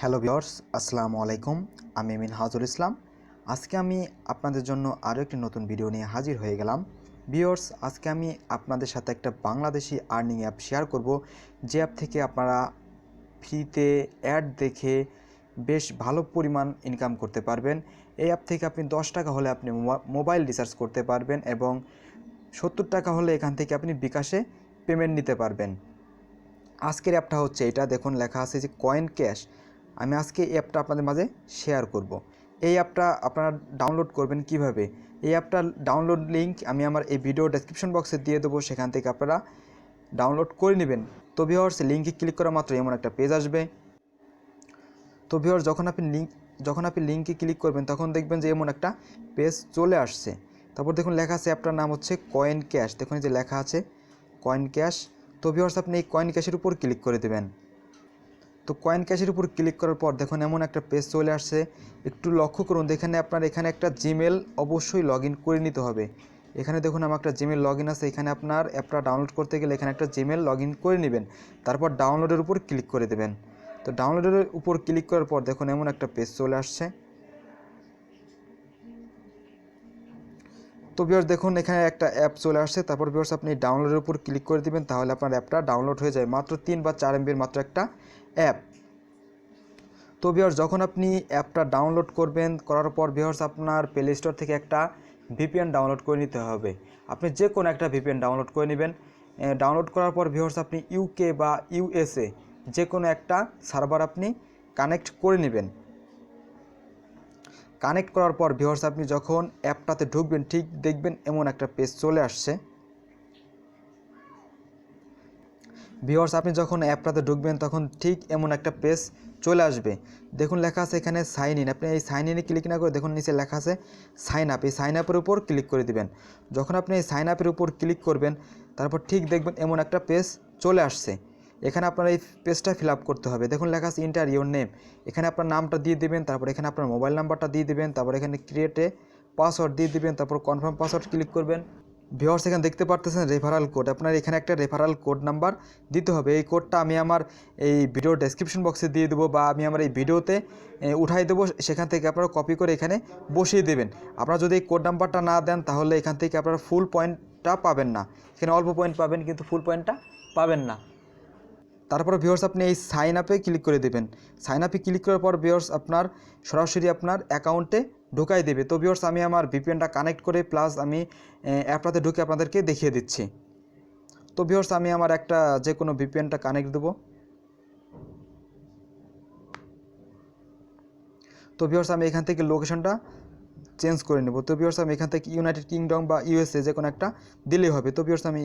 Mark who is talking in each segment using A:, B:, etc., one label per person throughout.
A: Hello viewers, আসসালামু আলাইকুম। আমি মিনহাজুল ইসলাম। আজকে আমি আপনাদের জন্য আরও একটি নতুন ভিডিও নিয়ে হাজির হয়ে গেলাম। ভিউয়ার্স, আজকে আমি আপনাদের সাথে একটা বাংলাদেশি আর্নিং অ্যাপ শেয়ার করব, যে অ্যাপ থেকে আপনারা ফ্রিতে অ্যাড দেখে বেশ ভালো পরিমাণ ইনকাম করতে পারবেন। এই অ্যাপ থেকে আপনি 10 টাকা হলে আপনি মোবাইল রিচার্জ করতে পারবেন এবং 70 টাকা হলে এখান থেকে আপনি বিকাশে পেমেন্ট নিতে পারবেন। আজকের অ্যাপটা হচ্ছে এটা, দেখুন লেখা আছে যে কয়েন ক্যাশ। আমি আজকে এই অ্যাপটা আপনাদের মাঝে শেয়ার করব। এই অ্যাপটা আপনারা ডাউনলোড করবেন কিভাবে, এই অ্যাপটার ডাউনলোড লিঙ্ক আমি আমার এই ভিডিও ডেসক্রিপশন বক্সে দিয়ে দেবো, সেখান থেকে আপনারা ডাউনলোড করে নেবেন। তো ভিউয়ার্স, লিঙ্কে ক্লিক করা মাত্র এমন একটা পেজ আসবে। তো ভিউয়ার্স, যখন আপনি লিঙ্কে ক্লিক করবেন তখন দেখবেন যে এমন একটা পেজ চলে আসছে। তারপর দেখুন লেখা আছে অ্যাপটার নাম হচ্ছে কয়েন ক্যাশ। দেখুন এই যে লেখা আছে কয়েন ক্যাশ। তো ভিউয়ার্স, আপনি এই কয়েন ক্যাশের উপর ক্লিক করে দেবেন। তো কয়েন ক্যাশের উপর ক্লিক করার পর দেখুন এমন একটা পেজ চলে আসছে। একটু লক্ষ্য করুন, আপনার এখানে একটা জিমেল অবশ্যই লগ ইন করে নিতে হবে। এখানে দেখুন আমার একটা জিমেল লগ ইন আছে। এখানে আপনার অ্যাপটা ডাউনলোড করতে গেলে এখানে একটা জিমেল লগ ইন করে নেবেন, তারপর ডাউনলোডের উপর ক্লিক করে দেবেন। তো ডাউনলোডের উপর ক্লিক করার পর দেখুন এমন একটা পেজ চলে আসছে। তো ভিউয়ার্স, দেখুন এখানে একটা অ্যাপ চলে আসছে। তারপর ভিউয়ার্স, আপনি ডাউনলোডের উপর ক্লিক করে দিবেন, তাহলে আপনার অ্যাপটা ডাউনলোড হয়ে যায়। মাত্র 3 বা 4 MBর মাত্র একটা অ্যাপ। তো ভিউয়ার্স, যখন আপনি অ্যাপটা ডাউনলোড করবেন, করার পর ভিউয়ার্স আপনার প্লে স্টোর থেকে একটা ভিপিএন ডাউনলোড করে নিতে হবে। আপনি যে কোনো একটা ভিপিএন ডাউনলোড করে নেবেন। ডাউনলোড করার পর ভিউয়ার্স আপনি ইউকে বা ইউএসএ যে কোনো একটা সার্ভার আপনি কানেক্ট করে নেবেন। কানেক্ট করার পর ভিউয়ার্স আপনি যখন অ্যাপটাতে ঢুকবেন, ঠিক দেখবেন এমন একটা পেজ চলে আসছে। ভিউয়ার্স, আপনি যখন অ্যাপটাতে ঢুকবেন তখন ঠিক এমন একটা পেজ চলে আসবে। দেখুন লেখা আছে এখানে সাইন ইন। আপনি এই সাইন ইনে ক্লিক না করে দেখুন নিচে লেখা আছে সাইন আপ। এই সাইন আপের উপর ক্লিক করে দিবেন। যখন আপনি এই সাইন আপের উপর ক্লিক করবেন, তারপর ঠিক দেখবেন এমন একটা পেজ চলে আসছে। এখানে আপনার এই পেজটা ফিল আপ করতে হবে। দেখুন লেখা আছে ইন্টার ইউর নেম। এখানে আপনার নামটা দিয়ে দেবেন, তারপর এখানে আপনার মোবাইল নাম্বারটা দিয়ে দেবেন, তারপর এখানে ক্রিয়েটে পাসওয়ার্ড দিয়ে দেবেন, তারপর কনফার্ম পাসওয়ার্ড ক্লিক করবেন। ভিউয়ার্স, এখানে দেখতে পারতেছেন রেফারাল কোড। আপনার এখানে একটা রেফারাল কোড নাম্বার দিতে হবে। এই কোডটা আমি আমার এই ভিডিও ডেসক্রিপশন বক্সে দিয়ে দেবো, বা আমি আমার এই ভিডিওতে উঠাই দেবো। সেখান থেকে আপনারা কপি করে এখানে বসিয়ে দেবেন। আপনারা যদি এই কোড নাম্বারটা না দেন, তাহলে এখান থেকে আপনারা ফুল পয়েন্টটা পাবেন না। এখানে অল্প পয়েন্ট পাবেন, কিন্তু ফুল পয়েন্টটা পাবেন না। তারপরে ভিউয়ার্স আপনি এই সাইন আপে ক্লিক করে দেবেন। সাইন আপে ক্লিক করার পর ভিউয়ার্স আপনার সরাসরি আপনার অ্যাকাউন্টে ঢোকাই দেবে। তো ভিউয়ার্স, আমি আমার ভিপিএনটা কানেক্ট করে প্লাস আমি অ্যাপটাতে ঢুকে আপনাদেরকে দেখিয়ে দিচ্ছি। তো ভিউয়ার্স, আমি আমার একটা যে কোনো ভিপিএনটা কানেক্ট দেবো। তো ভিউয়ার্স, আমি এখান থেকে লোকেশনটা চেঞ্জ করে নেব। তো ভিউয়ার্স, আমি এখান থেকে ইউনাইটেড কিংডম বা ইউএসএ যে কোনো একটা দিলেই হবে। তো ভিউয়ার্স, আমি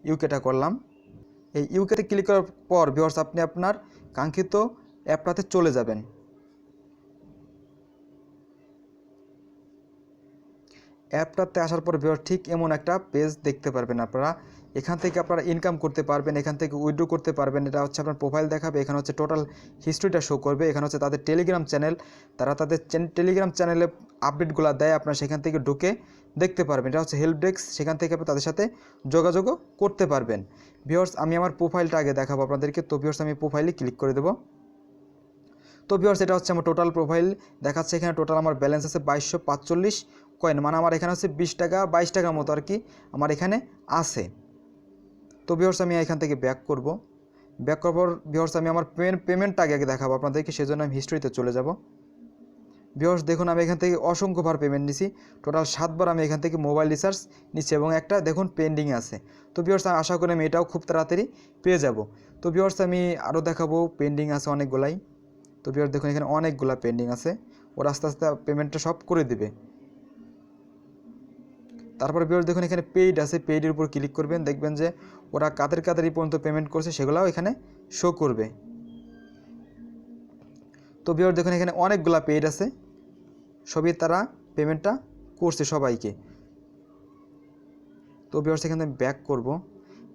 A: ইউকেটা করলাম। এই ইউকেতে ক্লিক করার পর ভিউয়ার্স আপনি আপনার কাঙ্ক্ষিত অ্যাপটাতে চলে যাবেন। অ্যাপটাতে আসার পর ভিউয়ার্স ঠিক এমন একটা পেজ দেখতে পারবেন আপনারা। এখান থেকে আপনারা ইনকাম করতে পারবেন, এখান থেকে উইথড্র করতে পারবেন। এটা হচ্ছে আপনার প্রোফাইল দেখাবে, এখানে হচ্ছে টোটাল হিস্ট্রিটা শো করবে। এখানে হচ্ছে তাদের টেলিগ্রাম চ্যানেল, তারা তাদের টেলিগ্রাম চ্যানেলে আপডেটগুলো দেয়, আপনারা সেখান থেকে ঢুকে দেখতে পারবেন। এটা হচ্ছে হেল্প ডেস্ক, সেখান থেকে আপনি তাদের সাথে যোগাযোগও করতে পারবেন। ভিউয়ার্স, আমি আমার প্রোফাইলটা আগে দেখাবো আপনাদেরকে। তো ভিউয়ার্স, আমি প্রোফাইলে ক্লিক করে দেবো। তো ভিউয়ার্স, এটা হচ্ছে আমার টোটাল প্রোফাইল দেখাচ্ছে। এখানে টোটাল আমার ব্যালেন্স আছে 2245 কয়েন, মানে আমার এখানে হচ্ছে 20 টাকা 22 টাকার মতো আর কি আমার এখানে আছে। তো ভিউয়ার্স, আমি এখান থেকে ব্যাক করব। ব্যাক করার পর ভিউয়ার্স আমি আমার পেমেন্টটা আগে দেখাবো আপনাদেরকে, সেজন্য আমি হিস্ট্রিতে চলে যাব। ভিউয়ার্স, দেখুন আমি এখান থেকে অসংখ্যবার পেমেন্ট নিছি। টোটাল 7 বার আমি এখান থেকে মোবাইল রিচার্জ নিচ্ছি এবং একটা দেখুন পেন্ডিং আছে। তো ভিউয়ার্স, আশা করি আমি এটাও খুব তাড়াতাড়ি পেয়ে যাব। তো ভিউয়ার্স, আমি আরও দেখাবো, পেন্ডিং আছে অনেকগুলাই। তো ভিউয়ার্স, দেখুন এখানে অনেকগুলা পেন্ডিং আছে, ওরা আস্তে আস্তে পেমেন্টটা সব করে দিবে। তারপরে ভিউয়ার্স দেখুন এখানে পেইড আছে, পেইডের উপর ক্লিক করবেন, দেখবেন যে ওরা কাদের কাদের এই পর্যন্ত পেমেন্ট করছে সেগুলোও এখানে শো করবে। তো ভিউয়ার্স, দেখুন এখানে অনেকগুলা পেইড আছে, সবই তারা পেমেন্টটা করছে সবাইকে। তো ভিউয়ার্স, এখানে ব্যাক করব।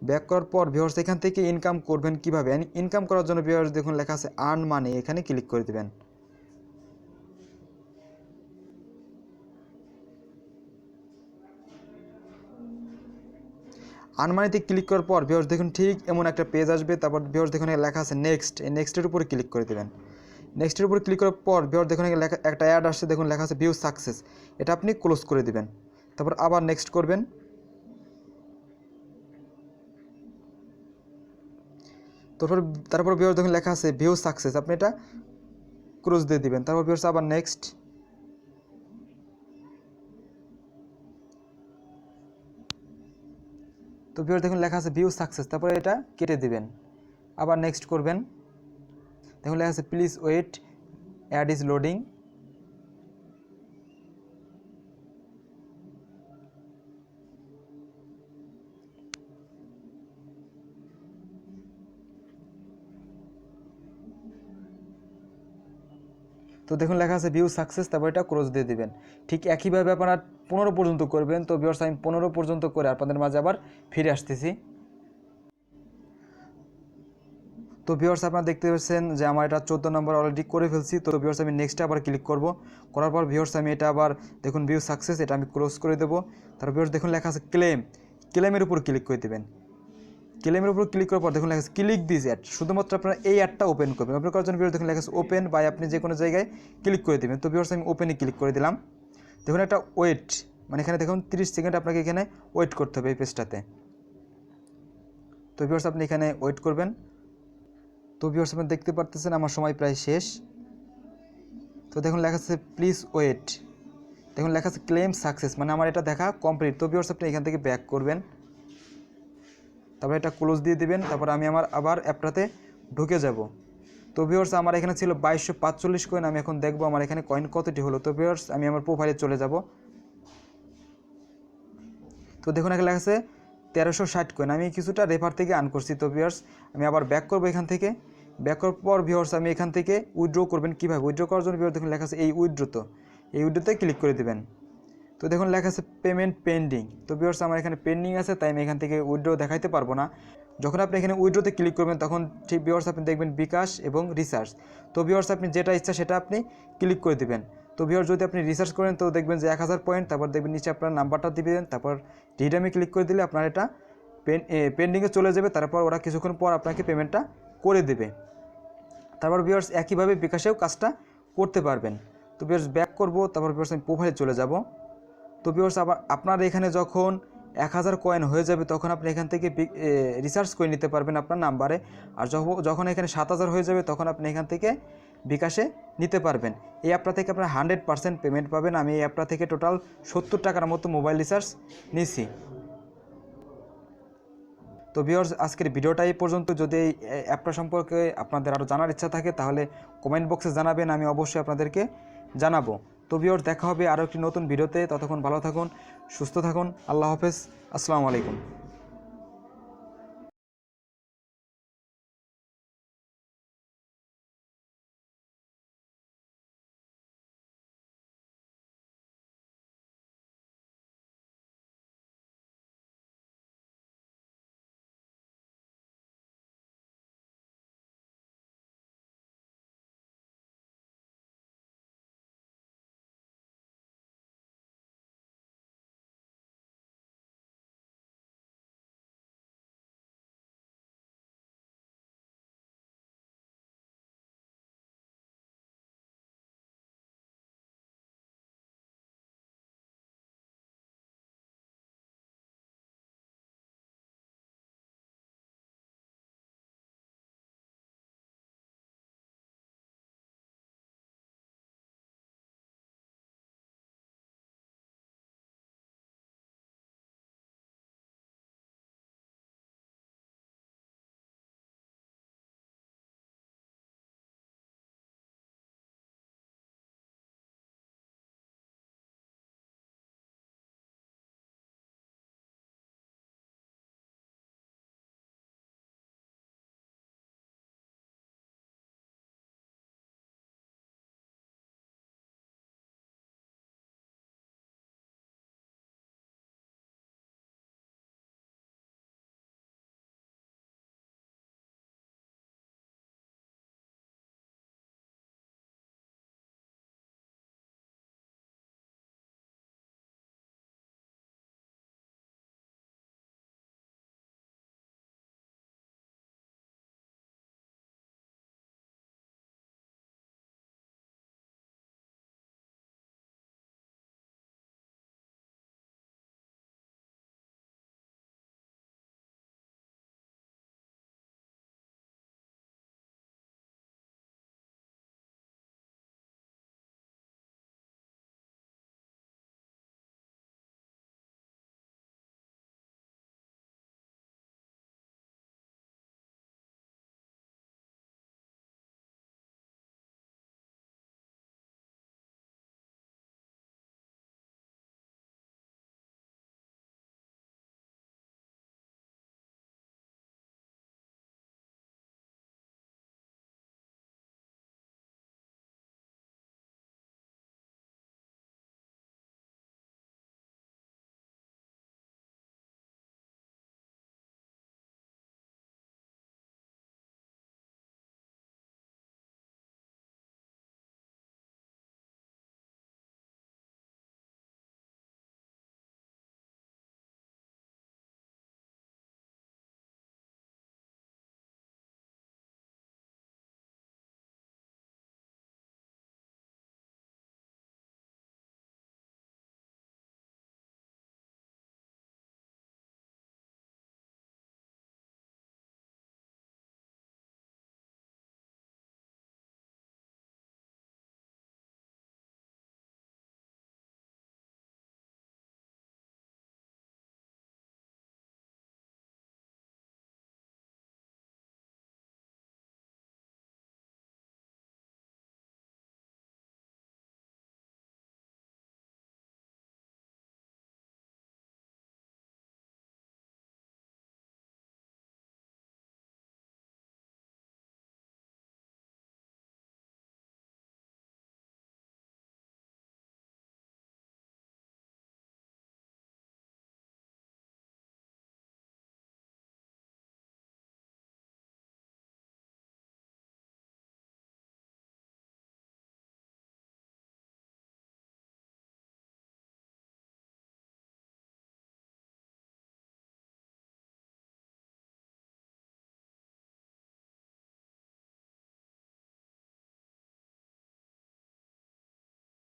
A: ব্যাক করার পর ভিউয়ার্স এখান থেকে ইনকাম করবেন কিভাবে, ইনকাম করার জন্য ভিউয়ার্স দেখুন লেখা আছে আর্ন মানি, এখানে ক্লিক করে দেবেন। আনমানিতে ক্লিক করার পর ভিউয়ার্স দেখুন ঠিক এমন একটা পেজ আসবে। তারপর ভিউয়ার্স দেখুন লেখা আছে নেক্সট, এই নেক্সটের উপরে ক্লিক করে দেবেন। নেক্সটের উপর ক্লিক করার পর ভিউয়ার্স দেখুন এখানে লেখা একটা অ্যাড আসছে, দেখুন লেখা আছে ভিউ সাকসেস, এটা আপনি ক্লোজ করে দিবেন। তারপর আবার নেক্সট করবেন। তারপর ভিউয়ার্স দেখুন লেখা আছে ভিউ সাকসেস, আপনি এটা ক্লোজ দিয়ে দিবেন। তারপর ভিউয়ার্স আবার নেক্সট। তো ভিউয়ার্স দেখুন লেখা আছে ভিউ সাকসেস, তারপরে এটা কেটে দিবেন। আবার নেক্সট করবেন। দেখুন লেখা আছে please wait, ad is loading. তো দেখুন লেখা আছে ভিউ সাকসেস, তারপর এটা ক্লোজ দিয়ে দিবেন। ঠিক একইভাবে আপনারা 15 পর্যন্ত করবেন। তো ভিউয়ার্স আমি 15 পর্যন্ত করে আপনাদের মাঝে আবার ফিরে আসতেছি। তো ভিউয়ার্স আপনারা দেখতে পাচ্ছেন যে আমার এটা 14 নম্বর অলরেডি করে ফেলছি। তো ভিউয়ার্স আমি নেক্সটে আবার ক্লিক করব, করার পর ভিউয়ার্স আমি এটা আবার দেখুন ভিউ সাকসেস, এটা আমি ক্লোজ করে দেবো। তারপর ভিউয়ার্স দেখুন লেখা আছে ক্লেমের উপর ক্লিক করে দেবেন। ক্লেমের উপর ক্লিক করার পর দেখুন লেখা আছে ক্লিক দিস অ্যাড, শুধুমাত্র আপনারা এই অ্যাডটা ওপেন করবেন। ওপেন করার জন্য ভিউয়ার্স দেখুন লেখা আছে ওপেন, বা আপনি যে কোনো জায়গায় ক্লিক করে দেবেন। তো ভিউয়ার্স আমি ওপেনে ক্লিক করে দিলাম। দেখুন একটা ওয়েট, মানে এখানে দেখুন 30 সেকেন্ড আপনাকে এখানে ওয়েট করতে হবে এই পেজটাতে। তো ভিউয়ার্স আপনি এখানে ওয়েট করবেন। তো ভিউয়ার্স আপনি দেখতে পারতেছেন আমার সময় প্রায় শেষ। তো দেখুন লেখা আছে প্লিজ ওয়েট, দেখুন লেখা আছে ক্লেম সাকসেস, মানে আমার এটা দেখা কমপ্লিট। তো ভিউয়ার্স আপনি এখান থেকে ব্যাক করবেন, তারপর এটা ক্লোজ দিয়ে দিবেন। তারপর আমি আমার আবার অ্যাপটাতে ঢুকে যাব। তো ভিউয়ার্স আমার এখানে ছিল 2245 কয়েন, আমি এখন দেখব আমার এখানে কয়েন কতটি হলো। তো ভিউয়ার্স আমি আমার প্রোফাইলে চলে যাব। তো দেখুন এখানে লেখা আছে 1360 কয়েন, আমি কিছুটা রেফার থেকে আর্ন করছি। তো ভিউয়ার্স আমি আবার ব্যাক করব এখান থেকে। ব্যাক করার পর ভিউয়ার্স আমি এখান থেকে উইথড্র করবেন। কীভাবে উইথড্র করার জন্য ভিউয়ার্স দেখুন লেখা আছে এই উইথড্রোতে ক্লিক করে দেবেন। তো দেখুন লেখা আছে পেমেন্ট পেন্ডিং। তো ভিউয়ার্স আমার এখানে পেন্ডিং আছে, তাই আমি এখান থেকে উইথড্র দেখাইতে পারবো না। যখন আপনি এখানে উইথড্রোতে ক্লিক করবেন তখন ঠিক ভিউয়ার্স আপনি দেখবেন বিকাশ এবং রিসার্চ। তো ভিউয়ার্স আপনি যেটা ইচ্ছা সেটা আপনি ক্লিক করে দেবেন। তো ভিউয়ার্স যদি আপনি রিসার্চ করেন তো দেখবেন যে 1000 পয়েন্ট, তারপর দেখবেন নিচে আপনার নাম্বারটা দিবেন, তারপর রিডামে ক্লিক করে দিলে আপনার এটা পেন্ডিংয়ে চলে যাবে। তারপর ওরা কিছুক্ষণ পর আপনাকে পেমেন্টটা করে দেবে। তারপর ভিউয়ার্স একইভাবে বিকাশেও কাজটা করতে পারবেন। তো ভিউয়ার্স ব্যাক করব, তারপর ভিউয়ার্স আমি প্রোফাইলে চলে যাব। তো ভিউয়ার্স আবার আপনার এখানে যখন 1000 কয়েন হয়ে যাবে তখন আপনি এখান থেকে রিসার্চ করে নিতে পারবেন আপনার নাম্বারে। আর যখন এখানে 7000 হয়ে যাবে তখন আপনি এখান থেকে বিকাশে নিতে পারবেন। এই অ্যাপটা থেকে আপনার 100% পেমেন্ট পাবেন। আমি এই অ্যাপটা থেকে টোটাল 70 টাকার মতো মোবাইল রিচার্জ নিছি। তো ভিউয়ার্স আজকের ভিডিওটা এই পর্যন্ত। যদি এই অ্যাপটা সম্পর্কে আপনাদের আরও জানার ইচ্ছা থাকে তাহলে কমেন্ট বক্সে জানাবেন, আমি অবশ্যই আপনাদেরকে জানাবো। তো ভিউয়ার্স দেখা হবে আরও একটি নতুন ভিডিওতে। ততক্ষণ ভালো থাকুন, সুস্থ থাকুন। আল্লাহ হাফেজ, আসসালামু আলাইকুম।